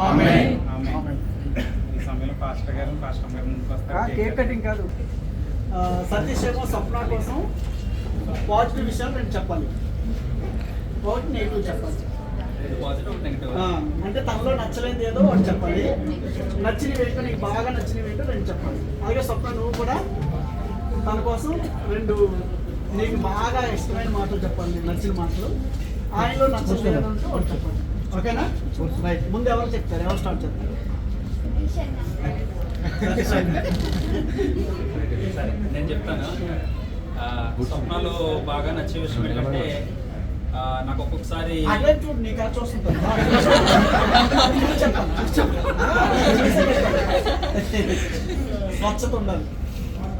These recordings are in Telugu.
ఆమేన్. ఈ సమయంలో పాస్టర్ గారు ముందుకు వస్తారు. కేక్ కటింగ్ కాదు. సతీష్ ఏమో స్వప్న కోసం పాజిటివ్ విషయాలు నేను చెప్పాలి, ఒకటి నెగిటివ్ చెప్పాలి. అంటే తనలో నచ్చలేదు ఏదో ఒకటి చెప్పాలి, నచ్చినవి ఏంటో నీకు బాగా నచ్చినవి ఏంటో రెండు చెప్పాలి. అలాగే స్వప్న నువ్వు కూడా తన కోసం రెండు నీకు బాగా ఇష్టమైన మాటలు చెప్పాలి, నచ్చిన మాటలు. ఆయనలో నచ్చలేదు అంటే ఒకటి చెప్పాలి. ఓకేనా? రైట్. ముందు ఎవరు చెప్తారు? ఎవరు స్టార్ట్ చేస్తారు? నేను చెప్తాను. స్వప్నాలు బాగా నచ్చే విషయం ఏంటంటే నాకు ఒక్కొక్కసారి అదే చూడు నీకు అది చూస్తుంటాను. స్వచ్ఛత ఉండాలి.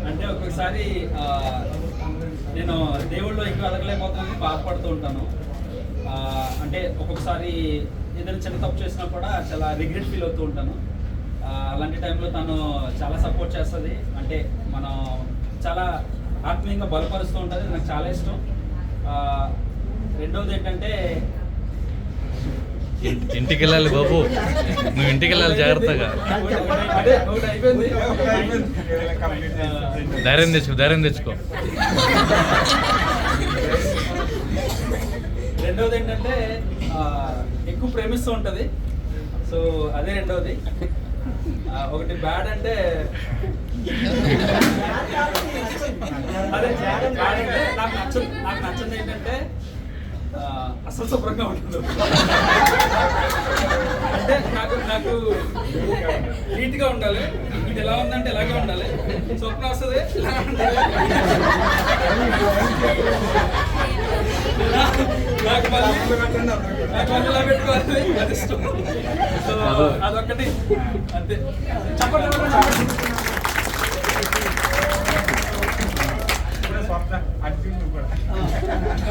అంటే ఒక్కొక్కసారి నేను దేవుళ్ళు ఎక్కువ ఎదగలేకపోతానని బాధపడుతూ ఉంటాను. అంటే ఒక్కొక్కసారి ఏదైనా చిన్న తప్పు చేసినా కూడా చాలా రిగ్రెట్ ఫీల్ అవుతూ ఉంటాను. అలాంటి టైంలో తను చాలా సపోర్ట్ చేస్తుంది. అంటే మనం చాలా ఆత్మీయంగా బలపరుస్తూ ఉంటుంది. నాకు చాలా ఇష్టం. రెండవది ఏంటంటే ఇంటికి వెళ్ళాలి బాబు, నువ్వు ఇంటికి వెళ్ళాలి జాగ్రత్తగా. ధైర్యం తెచ్చుకో. రెండవది ఏంటంటే ఎక్కువ ప్రేమిస్తూ ఉంటుంది. సో అదే రెండవది. ఒకటి బ్యాడ్ అంటే అదే బ్యాడ్ అంటే నాకు నచ్చంది ఏంటంటే అసలు శుభ్రంగా ఉంటుంది. అంటే నాకు నీట్గా ఉండాలి. ఇది ఎలా ఉందంటే ఇలాగే ఉండాలి. స్వప్న వస్తుంది నాకు మళ్ళీ ఇలా పెట్టుకోవాలి, అది ఇష్టం. సో అదొక్కటి అంతే. స్వప్న అర్జున్ కూడా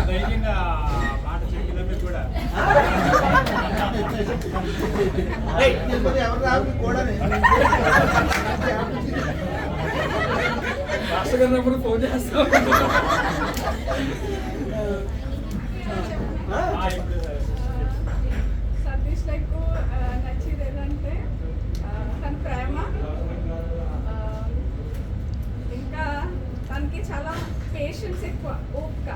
ధైర్యంగా మాట చెప్పినప్పుడు కూడా రాష్ట్ర గారు ఫోన్ చేస్తాం. సతీష్ నాకు నచ్చేది ఏంటంటే తన ప్రేమ, ఇంకా తనకి చాలా పేషెన్స్ ఎక్కువ, ఓపిక,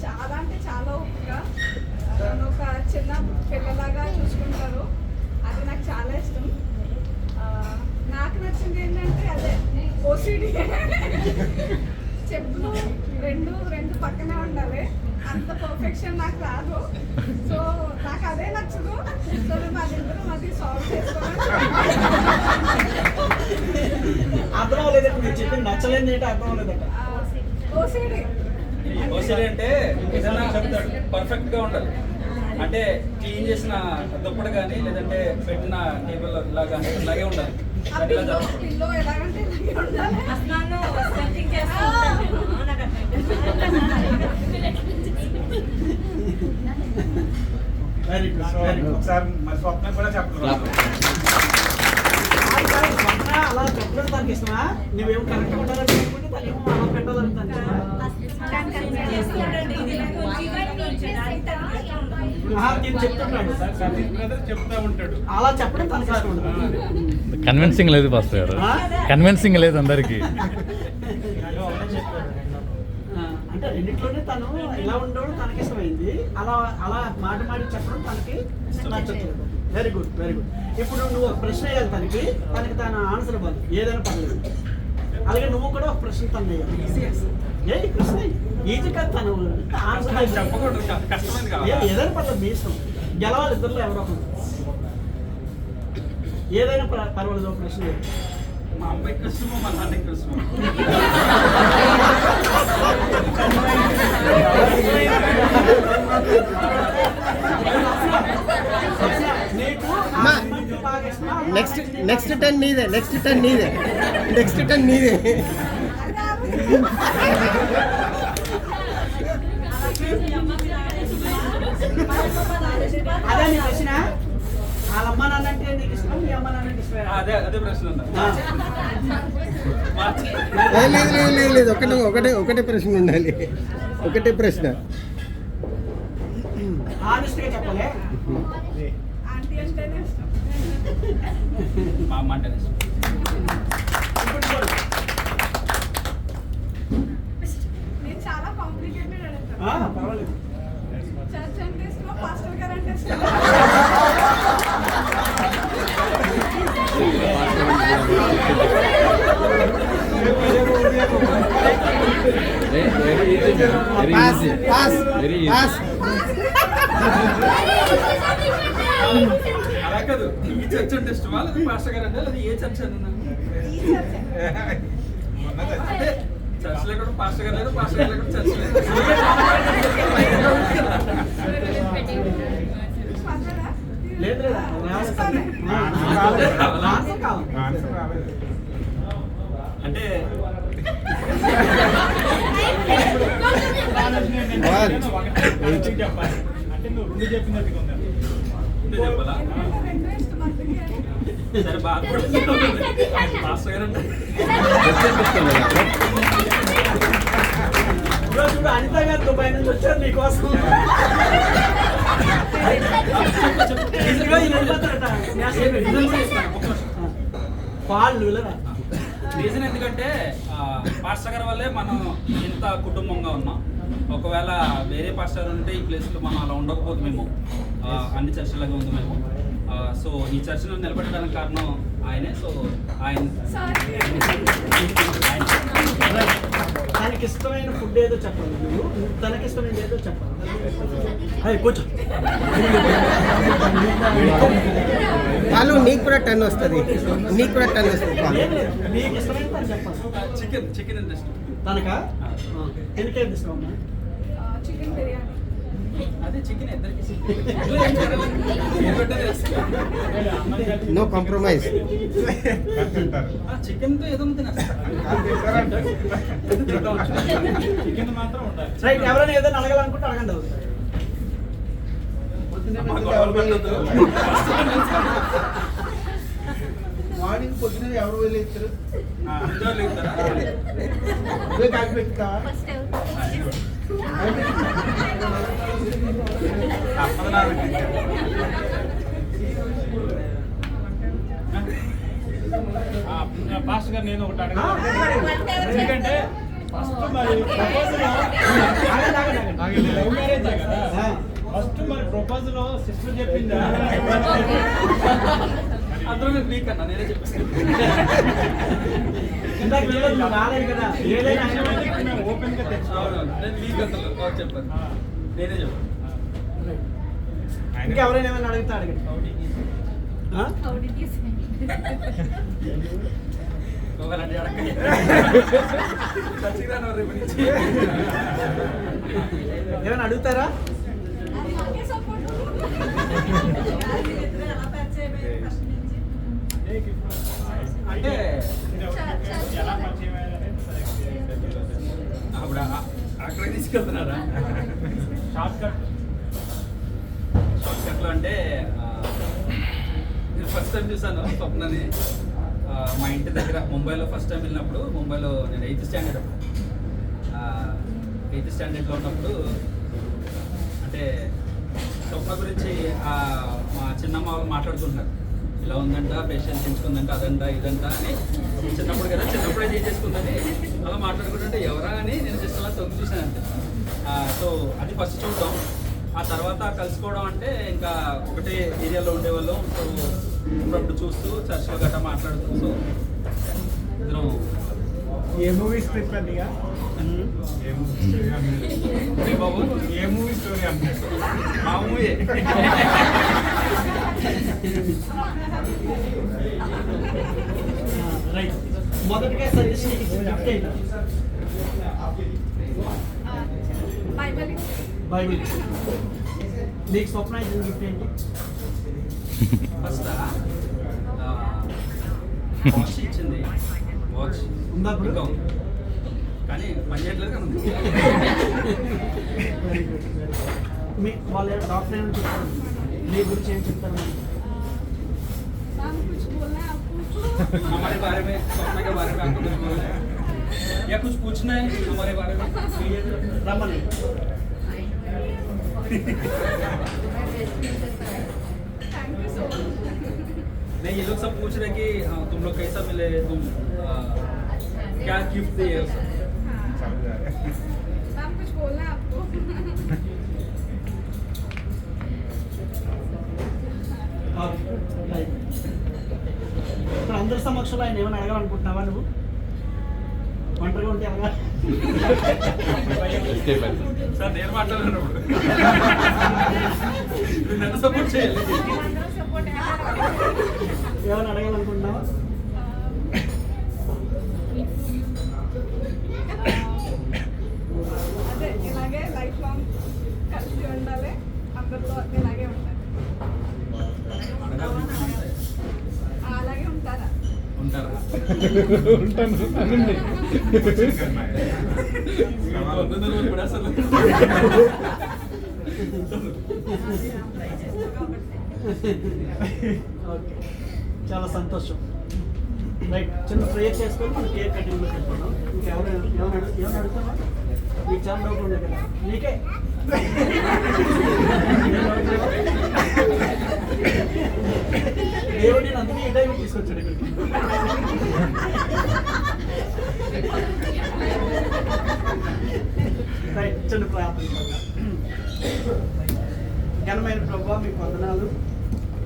చాలా అంటే చాలా ఓపిక. తను ఒక చిన్న పిల్లలాగా చూసుకుంటారు. అది నాకు చాలా ఇష్టం. నాకు నచ్చింది ఏంటంటే అదే ఓసిడి. చెప్పులు రెండు పక్కనే ఉండాలి. అంత పర్ఫెక్షన్ నాకు రాదు. సో నాకు అదే నచ్చదు. సో మాదిద్దరం అది సాల్వ్ చేసుకోవాలి. అర్థం అవ్వలేదండి మీరు చెప్పింది. నచ్చలేదు ఏంటి అర్థం అవ్వలేదంట. ఓసిడి అంటే ఏదైనా పర్ఫెక్ట్ గా ఉండాలి. అంటే క్లీన్ చేసిన దుప్పటి కానీ లేదంటే పెట్టిన టేబుల్ ఇలాగా ఇలాగే ఉండాలి. పిల్లో ఎలాగంటే ఒకసారి మరి స్వప్న కూడా చెప్పలేదు. అలా చెప్పడం తనకి ఇష్టమా? నువ్వేమో కరెక్ట్ ఉండాలని చెప్పుకుంటే తనేమో అలా పెట్టాలని తనకి ఇష్టమా? చెప్తున్నాడు చెప్తా ఉంటాడు. అలా చెప్పడం తనకి ఇష్టం ఉండదు. కన్విన్సింగ్ లేదు పాస్టర్ గారు, కన్విన్సింగ్ లేదు అందరికి. అంటే రెండిట్లోనే తను ఇలా ఉండడం తనకి ఇష్టమైంది. అలా అలా మాట చెప్పడం తనకి నచ్చట్లేదు. Very good, very good. ఇప్పుడు నువ్వు ఒక ప్రశ్న వేయాలి తనకి తన ఆన్సర్ ఇవ్వాలి, ఏదైనా పర్లేదు. అలాగే నువ్వు కూడా ఒక ప్రశ్న తను వేయాలి. ఏ ప్రశ్న ఈజీ కాదు, తను ఆన్సర్ చెప్పకూడదు, కష్టమైంది కాదు. ఏదైనా పర్లేదు, మీ ఇష్టం. గెలవాలి ఇద్దరులో ఎవరో ఒకరు. ఏదైనా పర్వాలేదు, ఒక ప్రశ్న వేయాలి. మా అమ్మాయికి ఇష్టమో మా నాన్నకి ఇష్టమో. నెక్స్ట్ టర్న్ నీదే. అదే నీ ప్రశ్న. వాళ్ళ అమ్మ నాన్న అంటే నీకు ఇష్టం, మీ అమ్మ నాన్న అంటే ఇష్టం. అదే ప్రశ్న ఉందా? లేదు, ఒకటే ప్రశ్న ఉండాలి. ఒకటే ప్రశ్న. ఆనెస్ట్గా చెప్పాలి. ఆంటీ అంటేనే ఇష్టం. మా అమ్మ అంటే ఇష్టం. ఇప్పుడు చూడు. నేను చాలా కాంప్లికేటెడ్ అడుగుతాను. పర్వాలేదు. చర్చ్ అంటే ఇష్టం, పాస్టర్ గారు అంటే ఇష్టం. Pass pass pass. అలా కాదు, ఈ చర్చ్ అంటే ఇష్టమా లేదా పాస్టర్ గారు అంటే లేదా ఏ చర్చ్ అని ఈ చర్చ్ అంటే చర్చ్లో కూడా పాస్టర్ గారు లేదు, పాస్టర్ గారు కూడా చర్చ్ లేదు. పర్లేదా? లేదు లేదు రావాలి. ఇస్తానే. ఆన్సర్ కావాలి. ఆన్సర్ రాలేదు. అంటే చెప్పాలి అంటే నువ్వు రెండు చెప్పినట్టుగా ఉంది. ముందే చెప్పాలా? ఎందుకంటే రెండో ఇష్టం అందుకే. సరే బాధపడు. పాస్టర్ గారు అంటే ఈరోజు చూడు అనిత గారు దుబాయ్ నుంచి వచ్చారు నీకోసం. ఇదిగో ఈ వెళ్ళిపోతారట. పాళ్ళు వెళ్ళరా? రీజన్ ఎందుకంటే పాస్టర్ గారి వల్లే మనం ఇంత కుటుంబంగా ఉన్నాం. ఒకవేళ వేరే పాస్టర్ ఉంటే ఈ ప్లేస్లో మనం అలా ఉండకపోతే మేము అన్ని చర్చలాగా ఉంది మేము. సో ఈ చర్చలో నిలబెట్టడానికి కారణం ఆయనే. సో ఆయన తనకి ఇష్టమైన ఫుడ్ ఏదో చెప్పాలి నువ్వు. తనకి ఇష్టమైనది ఏదో చెప్పాలి. అయ్యి కూర్చో. వాళ్ళు నీకు కూడా 10 వస్తుంది, నీకు కూడా 10 వస్తుంది. ఏం లేదు. నీకు ఇష్టమైనది తను చెప్పాలి. చికెన్ అంటే ఇష్టం. తనకా తినకేది ఇష్టం అమ్మా? చికెన్ బిర్యానీ. అదే చికెన్ ఇద్దరికి నో కాంప్రమైజ్. చికెన్తో ఏదో చికెన్ మాత్రం ఉండాలి. రైట్. ఎవరైనా ఏదైనా అడగాలనుకుంటే అడగండి. మార్నింగ్ పొద్దున ఎవరు వెళ్ళేస్తారు కాకి పెట్టుతావా పాస్టర్ గారు నేను ఒకటి అడగాలి. ఎందుకంటే ఫస్ట్ మరి ప్రపోజల్ లవ్ మ్యారేజ్ కదా. ఫస్ట్ మరి ప్రపోజల్ సిస్టర్ చెప్పిందా? అందరూ వీక్ అన్న నేనే చెప్పాను. ఇందాక నువ్వు రాలేదు కదా. ఏదైనా మేము ఓపెన్ గా తెచ్చుకోవాలి. నేను వీక్ అంత చెప్పాను, నేనే చెప్పాను. ఇంకా ఎవరైనా ఏమైనా అడిగితే అడగండి. ఒకలాంటి అడగండి. ఖచ్చితంగా రేపు నుంచి ఏమైనా అడుగుతారా? నాకే సపోర్ట్. ఎలా పరిచయం అయ్యారు ఫస్ట్ నుంచి? అంటే ఎలా పరిచయం అయ్యారనేది సరే. అప్పుడు అక్కడికి తీసుకెళ్తున్నారా? షార్ట్ కట్ షార్ట్కట్లో అంటే నేను ఫస్ట్ టైం చూసాను స్వప్నని మా ఇంటి దగ్గర ముంబైలో. ఫస్ట్ టైం వెళ్ళినప్పుడు ముంబైలో నేను 8th స్టాండర్డ్ అప్పుడు 8th స్టాండర్డ్లో ఉన్నప్పుడు అంటే స్వప్న గురించి మా చిన్నమ్మ వాళ్ళు మాట్లాడుకుంటున్నారు. ఇలా ఉందంట, పేషెంట్ ఎంచుకుందంట, అదంట ఇదంట అని. చిన్నప్పుడు కదా, చిన్నప్పుడే చేసుకుందని అలా మాట్లాడుకుంటుంటే ఎవరా అని నేను జస్ట్ అలా తొంగి చూసాను అంతే. సో అది ఫస్ట్ చూడడం. ఆ తర్వాత కలుసుకోవడం అంటే ఇంకా ఒకటే ఏరియాలో ఉండేవాళ్ళం. సో ఇప్పుడు చూస్తూ చర్చలో గట్రా మాట్లాడుతూ సో ఇద్దరం ఏ మూవీ స్క్రిప్ట్ అదిగా బాబు ఏ మూవీ స్టోరీ అన్నట్టు మా మూవీ రైట్. మొదటిగా సజెషన్ గిఫ్ట్ ఏంటి? బైబిల్. బైబిల్. నీకు స్వప్న ఇచ్చిన గిఫ్ట్ ఏంటి? ఫస్ట్ వాచ్ ఇచ్చింది. వాచ్ ఉందా ఇప్పుడు? ఇంకా ఉంది. కానీ పని చేయట్లేదు కానీ ఉంది. Very good. మీ వాళ్ళు డాక్టర్ ఏమని చెప్తారు? మీ గురించి ఏం చెప్తారు? नाम कुछ बोलना है आपको? हमारे बारे में सपना के बारे में आपको कुछ बोलना है या कुछ पूछना है हमारे बारे में? రమ్మని. Thank you so मैं ये लोग सब पूछ रहे कि हाँ तुम लोग कैसा मिले, तुम क्या गिफ्ट दिए उसे? हाँ। मैम कुछ बोलना है आपको? ఇప్పుడు అందరి సమక్షంలో ఆయన ఏమైనా అడగాలనుకుంటున్నావా నువ్వు? ఒంటరిగా ఉంటే అలాగా సార్ నేను మాట్లాడినప్పుడు నన్ను సపోర్ట్ చేయాలి. అందరూ సపోర్ట్ ఏమైనా అడగాలనుకుంటున్నావా? అదే ఇలాగే లైఫ్ లాంగ్ కలిసి ఉండాలి, అందరితో ఇలాగే ఉండాలి. అలాగే ఉంటారా? ఉంటారా? ఇప్పుడు అసలు ఓకే, చాలా సంతోషం. రైట్, చిన్న ప్రేయర్ చేసుకొని మనం కేక్ కటింగ్లో పెట్టుకున్నాం. ఇంకెవరు అడుగుతావా? నీకు చాలా డౌట్ ఉండే కదా, నీకే దేవుడు నేను అందుకే ఈ టైం తీసుకొచ్చాడు ఇక్కడికి. రైట్, చిన్న ప్రార్థన. ఘనమైన ప్రభువా, మీకు వందనాలు.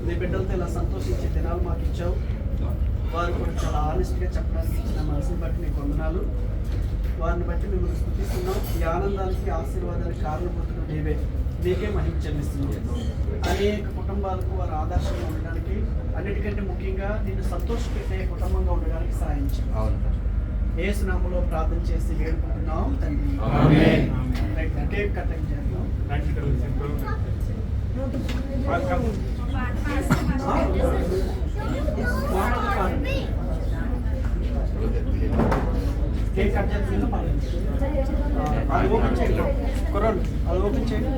నీ బిడ్డలతో ఇలా సంతోషించే దినాలు మాకు ఇచ్చావు. వారు కూడా చాలా ఆనెస్ట్గా చెప్పడానికి ఇచ్చిన మనసుని బట్టి మీకు వందనాలు. వారిని బట్టి మిమ్మల్ని స్తుతిస్తున్నాం. ఈ ఆనందానికి, ఆశీర్వాదానికి కారణభూతులు నీవే. నీకే మహిమ చెల్లిస్తున్నాం. అనేక కుటుంబాలకు వారు ఆదర్శంగా ఉండడానికి, అన్నిటికంటే ముఖ్యంగా నిన్ను సంతోషపెట్టే కుటుంబంగా ఉండడానికి సహాయం చేయండి. యేసు నామములో ప్రార్థన చేసి వేడుకుంటున్నాం తండ్రి. ఆమేన్. రైట్, కేక్ కటింగ్ చేద్దాం. వెల్కమ్. కేక్ కట్ చేసిన అది ఓపెన్ చేయండి. కుర్రాళ్ళు అది ఓపెన్ చేయండి.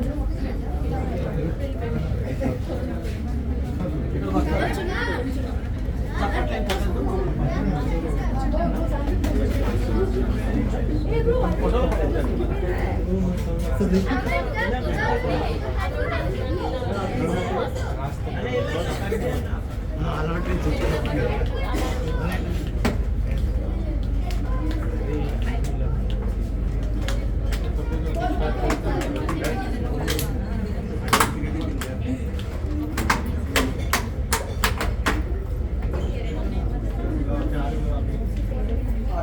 చప్పట్లేదు ఫోటోలు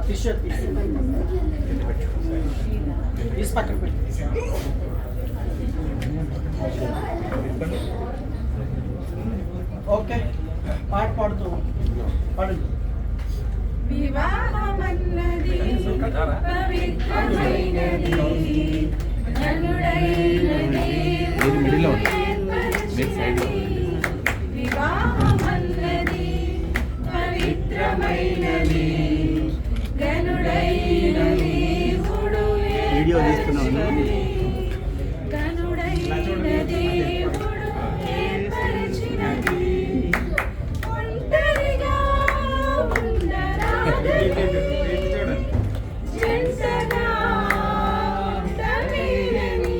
టిష్యూ తీసి పక్కన పెట్టి ఓకే, పాట పాడుతూ పాడండి. వివాహమన్నది పవిత్రమైనది, ధనుడైన దేవుడు ఏర్పరచినది. వివాహమన్నది పవిత్రమైనది, ఘనుడైన దేవుడు వీడియో తీస్తున్నాను. ఘనుడైన దేవుడు ఏర్పరచినది. ఒంటరిగా ఉండరాదని, జంటగా ఉండలేరని.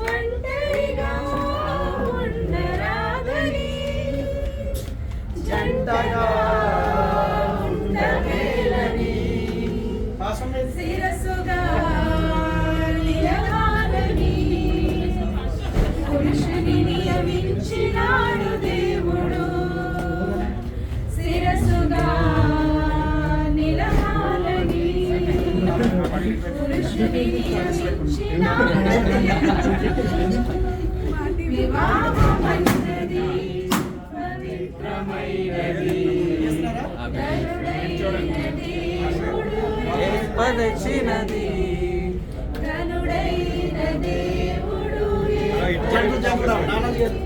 ఒంటరిగా ఉండరాదని, జంటగా ఉండలేరని. శిరస్సుగా నిలవాలని పురుషుని నియమించినాడు దేవుడు. శిరస్సుగా నిలవాలని పురుషుని నియమించినాడు దేవుడు. వివాహమన్నది పవిత్రమైనది, ఘనుడైన దేవుడు ఏర్పరచినది. ఘనుడైన దేవుడు జంపు జంపుదాం, నాన్న చేరు.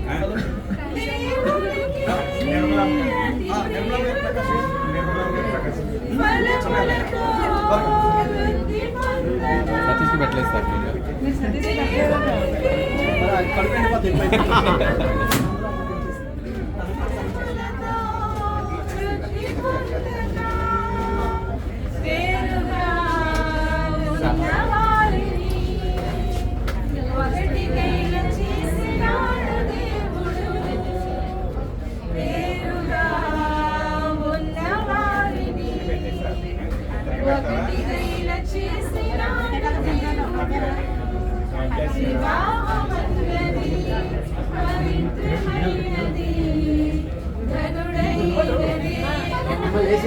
దేవుడికి ఫలములతో వృద్ధి పొందగా. సతీష్కి పెట్టలేదు సార్ మీరు. మరి అది కడుపు పోతే ఎక్కువైపోయింది. మొదటి వేళ చేసినాడు దేవుడు.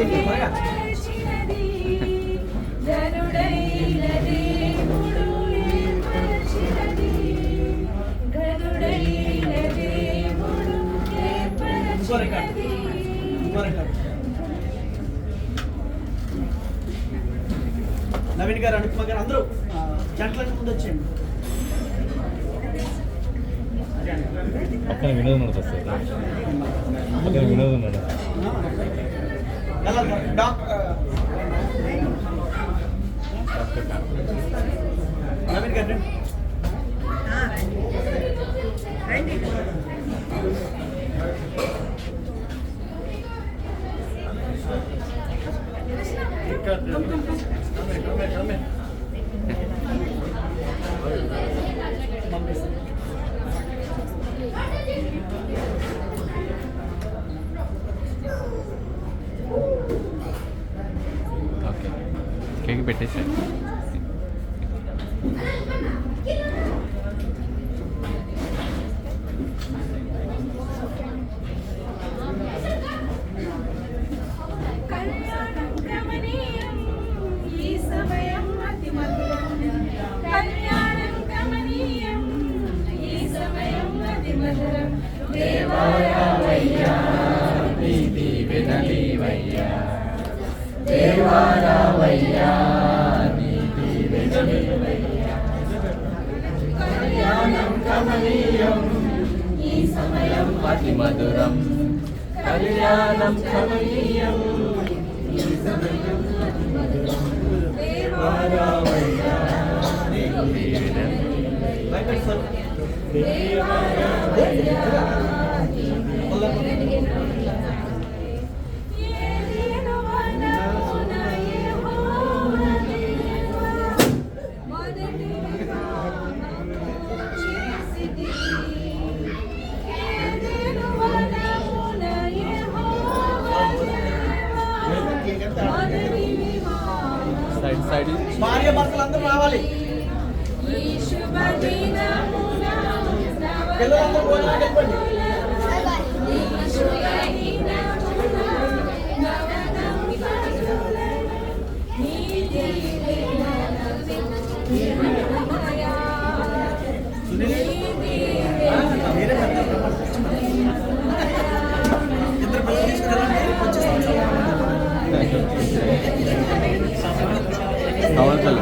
చేయండి త్వరగా. గరుడైన దేవుడు ఏర్పరచినది. గరుడైన దేవుడు ఇంకో రికార్డ్. ఏర్పరచినది. ఇంకో రికార్డ్. నవీన్ గారు, అనుపమ గారు అందరూ జంటలకు ముందు వచ్చేయండి. పక్కన వినోద్ ఉన్నాడు సార్, పక్కన వినోద్ ఉన్నాడు. ఎలా నవీన్ గారు ఓకే, కేక్ పెట్టేసాడు. కళ్యాణం గమనీయం ఈ సమయం అతి మధురం. కళ్యాణం గమనీయం ఈ సమయం అతి మధురం. దేవారావయ్యా నీ దీవెనలీవయ్యా. దేవారావయ్యా నీ దీవెనలీవయ్యా. కళ్యాణం గమనీయం ఈ సమయం అతి మధురం, కళ్యాణం కమనీయం. దేవారావయ్యా ఏదేను వనమున యెహోవా దేవా. మొదటి వివాహము చేసితివి. ఏదేను వనమున యెహోవా దేవా. మొదటి వివాహము సైడ్ సైడ్ భార్య భర్తలు అందరూ రావాలి. ఈ శుభ దినమున పిల్లలందరూ భోజనానికి వెళ్ళిపోండి. ఈ శుభ దినమున నవదంపతులను నీ దీవెనలతో నిండుమయా. నీ దీవెనలతో ఇద్దరు పిల్లలు తీసుకురండి. అవతల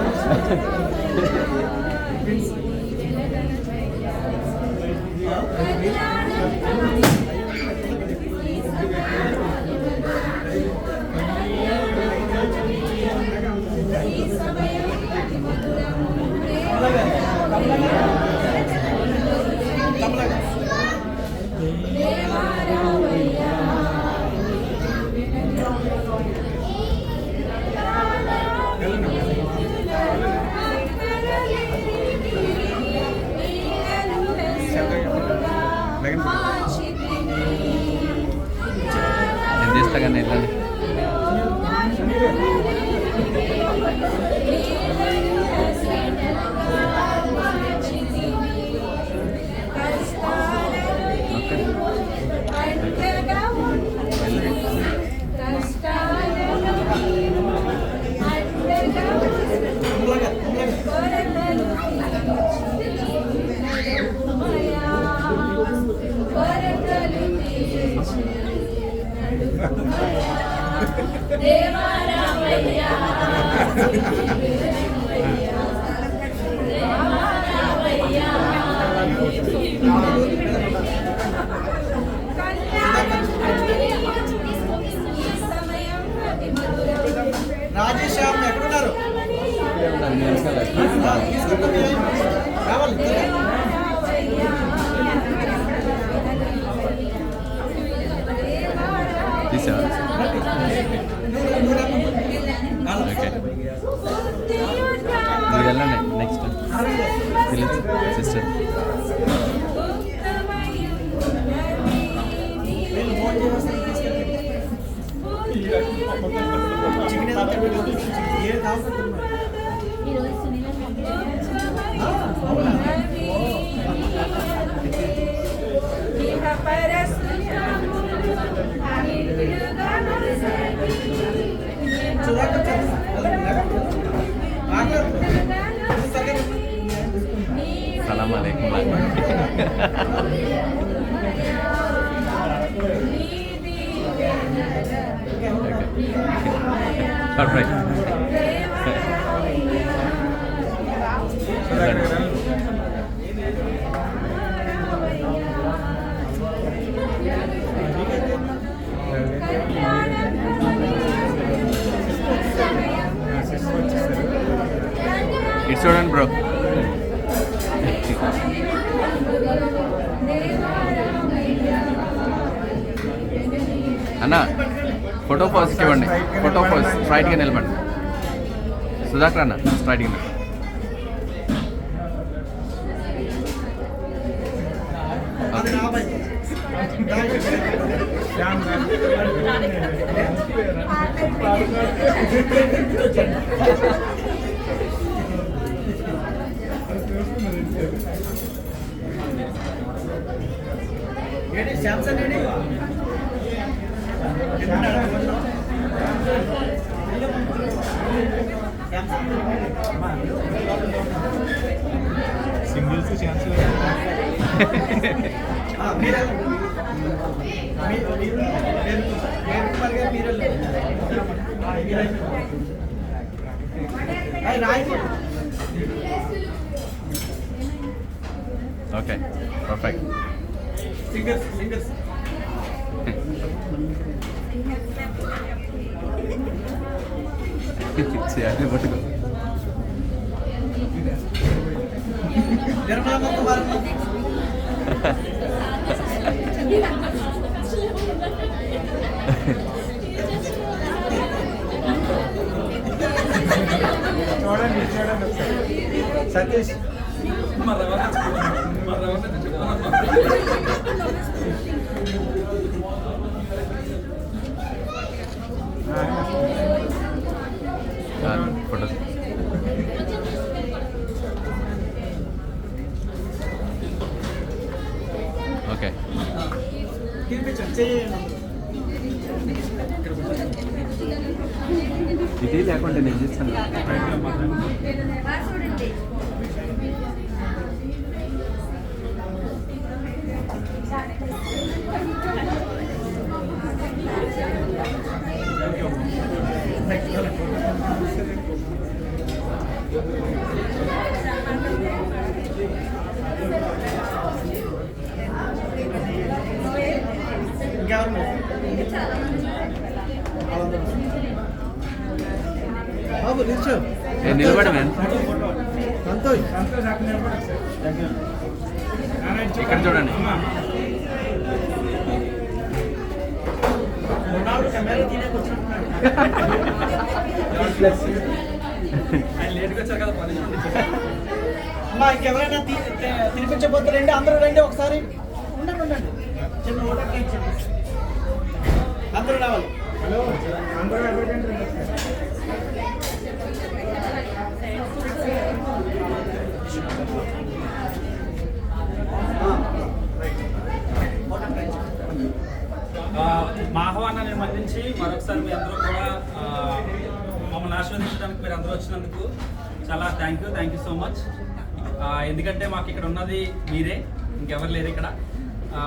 నేను చేస్తా కానీ వెళ్ళాలి. దేవారావయ్యా దేవారావయ్యా. ఈ సమయం అతి మధురం. రాజేష్ శ్యామ్ ఎక్కడున్నారు? తీసుకుంటాం. రావాలి. తీసావా? ఓకే, మీరు వెళ్ళండి. నెక్స్ట్ సిస్టర్ చికెన్ ఏదో పెట్టు. ఏం కావాలి? పరస్పరము పర్ఫెక్ట్. ఇటు చూడండి బ్రో. అన్న ఫోటో పోజ్కి ఇవ్వండి. ఫోటో పోజ్ స్ట్రైట్గా నిలబడి. సుధాకర్ అన్న స్ట్రైట్గా నిలబడి. అది నా బైక్. ఏంటి శాంసంగ్ ఏంటి? Singles chance okay perfect. Singers singers చేయాలి పట్టుకో. నిర్మలమ్మ కుమారమ్మ. చూడండి చూడండి ఒకసారి. సతీష్ ఫోటో. ఓకే తినిపించండి చేయండి. ఇది లేకుండా నేను చేస్తాను. ఇంకెవరు? బాబు నిల్చో. నిలబడి మ్యాన్. సంతోష్ ఇక్కడ చూడండి. కెమెరా తీయడానికి వచ్చినట్టున్నాడు. ఆయన లేట్గా వచ్చారు కదా 10 నిమిషాలు. అమ్మా ఇంకెవరైనా తినిపించబోతారండి? అందరూ రండి ఒకసారి. ఉండండి ఉండండి. చిన్న ఓటర్ ఇచ్చింది. అందరూ రావాలి. హలో అందరూ ఎవరికంటే మా ఆహ్వానాన్ని మన్నించి మరొకసారి మీ అందరూ కూడా మమ్మల్ని ఆశీర్వదించడానికి మీరు అందరూ వచ్చినందుకు చాలా థ్యాంక్ యూ సో మచ్. ఎందుకంటే మాకు ఇక్కడ ఉన్నది మీరే, ఇంకెవరు లేరు ఇక్కడ.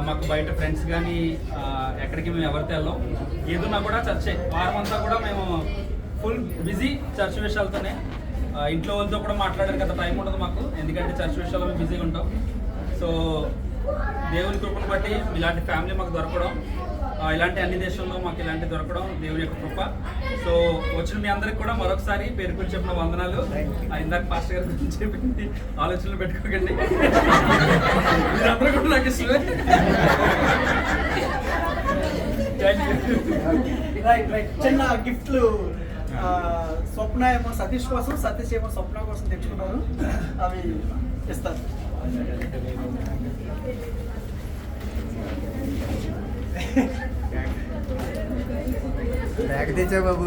మాకు బయట ఫ్రెండ్స్ కానీ ఎక్కడికి మేము ఎవరితో వెళ్ళాం. ఏదున్నా కూడా చర్చే. వారం అంతా కూడా మేము ఫుల్ బిజీ చర్చ్ విషయాలతోనే. ఇంట్లో వాళ్ళతో కూడా మాట్లాడడానికి అంత టైం ఉండదు మాకు, ఎందుకంటే చర్చ్ విషయాల్లో మేము బిజీగా ఉంటాం. సో దేవుని కృపను బట్టి ఇలాంటి ఫ్యామిలీ మాకు దొరకడం, ఇలాంటి అన్ని దేశాల్లో మాకు ఇలాంటి దొరకడం దేవుని యొక్క కృప. సో వచ్చిన మీ అందరికి కూడా మరొకసారి పేరు పేరు చెప్పిన వందనాలు. ఇందాక పాస్టర్ గారి గురించి చెప్పింది ఆలోచనలు పెట్టుకోకండి, మీరందరూ కూడా నాకు ఇష్టమే. రైట్. చిన్న గిఫ్ట్లు స్వప్న ఏమో సతీష్ కోసం, సతీష్ ఏమో స్వప్న కోసం తెచ్చుకున్నారు. అవి ఇస్తారు. బ్యాగ్ తెచ్చా బాబు.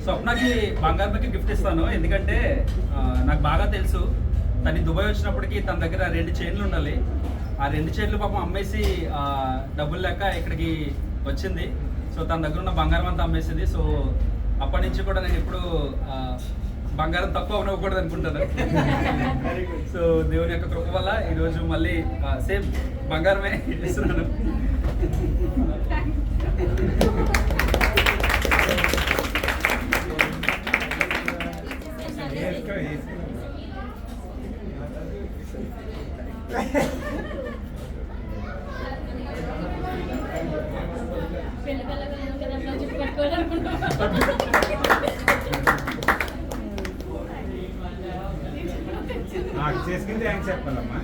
స్వప్నకి బంగారుకి గిఫ్ట్ ఇస్తాను, ఎందుకంటే నాకు బాగా తెలుసు తను దుబాయ్ వచ్చినప్పటికి తన దగ్గర 2 చైన్లు ఉండాలి. ఆ 2 చైన్లు పాపం అమ్మేసి డబ్బులు లెక్క ఇక్కడికి వచ్చింది. సో తన దగ్గర ఉన్న బంగారం అంతా అమ్మేసింది. సో అప్పటి నుంచి కూడా నేను ఎప్పుడు బంగారం తక్కువ అవ్వకూడదు అనుకుంటాను. సో దేవుని యొక్క కృప వల్ల ఈరోజు మళ్ళీ సేమ్ బంగారమే ఇస్తున్నాను. నాకు చేసుకుంటే ఏం చెప్పాలమ్మా?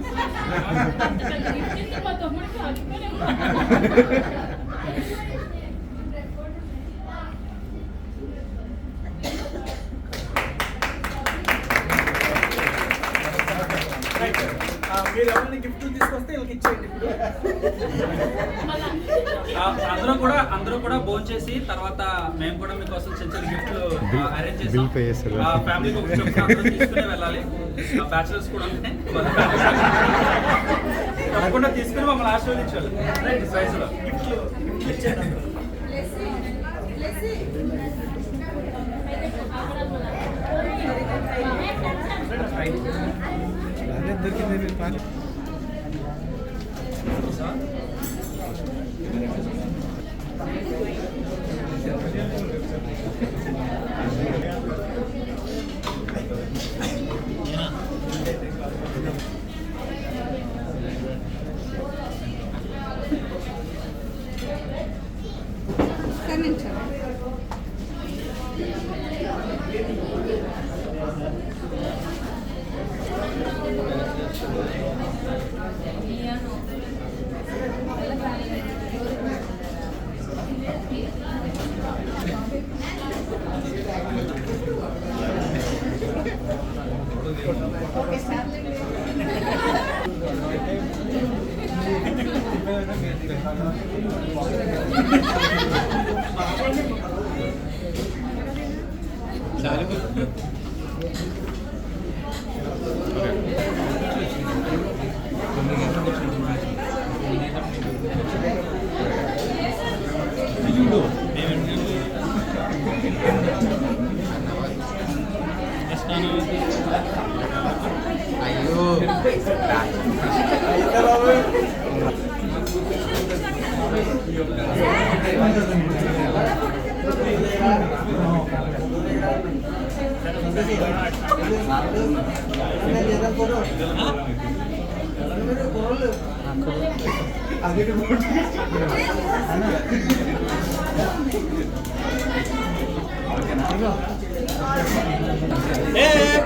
మీరు ఎవరైనా గిఫ్ట్ తీసుకొస్తే వీళ్ళకి ఇచ్చేయండి. ఇప్పుడు అందరూ కూడా భోజనం చేసి తర్వాత మేము కూడా మీకోసం చిన్న చిన్న గిఫ్ట్లు అరేంజ్ చేసాం. ఫ్యామిలీకి ఒక చొప్పున అందరూ తీసుకుని వెళ్ళాలి. బ్యాచులర్స్ కూడా ఉన్నాయి, తప్పకుండా తీసుకుని మమ్మల్ని ఆశీర్వదించాలి. రైట్ ప్రైజ్లో గిఫ్ట్లు ఇచ్చేయండి.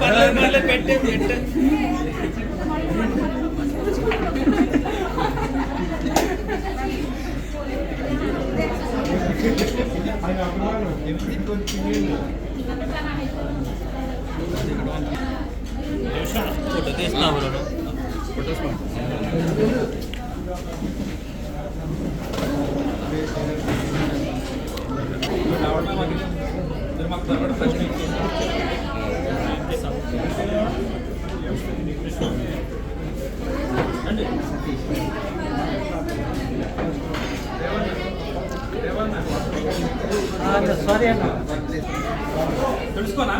పర్లేదు పెట్టే ఫోటో తీస్తున్నా మాకు ప్రశ్న సారీ అన్న, తెలుసుకోనా?